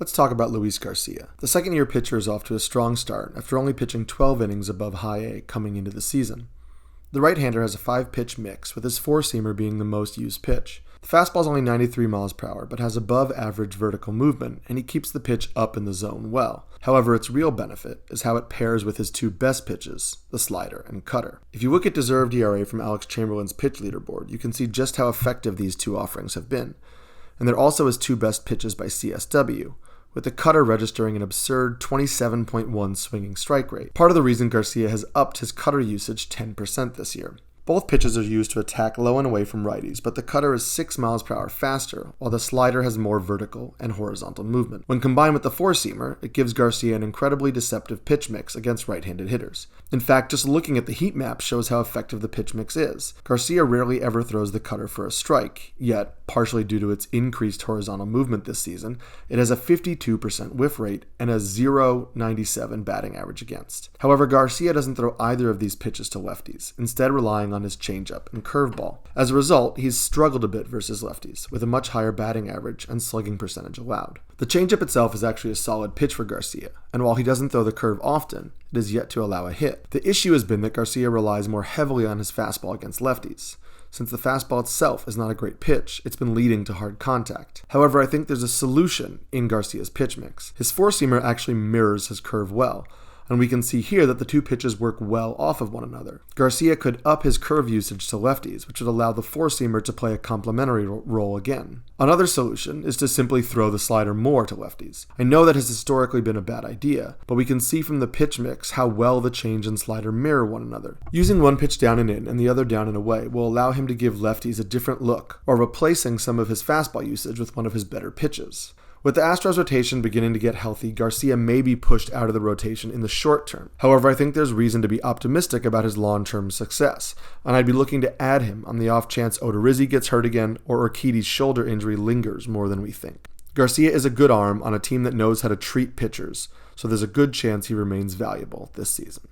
Let's talk about Luis Garcia. The second-year pitcher is off to a strong start after only pitching 12 innings above high A coming into the season. The right-hander has a 5-pitch mix, with his four-seamer being the most used pitch. The fastball is only 93 miles per hour, but has above-average vertical movement, and he keeps the pitch up in the zone well. However, its real benefit is how it pairs with his two best pitches, the slider and cutter. If you look at deserved ERA from Alex Chamberlain's pitch leaderboard, you can see just how effective these two offerings have been. And they're also his two best pitches by CSW, with the cutter registering an absurd 27.1 swinging strike rate. Part of the reason Garcia has upped his cutter usage 10% this year. Both pitches are used to attack low and away from righties, but the cutter is 6 miles per hour faster, while the slider has more vertical and horizontal movement. When combined with the four-seamer, it gives Garcia an incredibly deceptive pitch mix against right-handed hitters. In fact, just looking at the heat map shows how effective the pitch mix is. Garcia rarely ever throws the cutter for a strike, yet, partially due to its increased horizontal movement this season, it has a 52% whiff rate and a .097 batting average against. However, Garcia doesn't throw either of these pitches to lefties, instead relying on his changeup and curveball. As a result, he's struggled a bit versus lefties, with a much higher batting average and slugging percentage allowed. The changeup itself is actually a solid pitch for Garcia, and while he doesn't throw the curve often, it is yet to allow a hit. The issue has been that Garcia relies more heavily on his fastball against lefties. Since the fastball itself is not a great pitch, it's been leading to hard contact. However, I think there's a solution in Garcia's pitch mix. His four-seamer actually mirrors his curve well, and we can see here that the two pitches work well off of one another. Garcia could up his curve usage to lefties, which would allow the four-seamer to play a complementary role again. Another solution is to simply throw the slider more to lefties. I know that has historically been a bad idea, but we can see from the pitch mix how well the change and slider mirror one another. Using one pitch down and in and the other down and away will allow him to give lefties a different look, or replacing some of his fastball usage with one of his better pitches. With the Astros rotation beginning to get healthy, Garcia may be pushed out of the rotation in the short term. However, I think there's reason to be optimistic about his long-term success, and I'd be looking to add him on the off chance Odorizzi gets hurt again or Urquidy's shoulder injury lingers more than we think. Garcia is a good arm on a team that knows how to treat pitchers, so there's a good chance he remains valuable this season.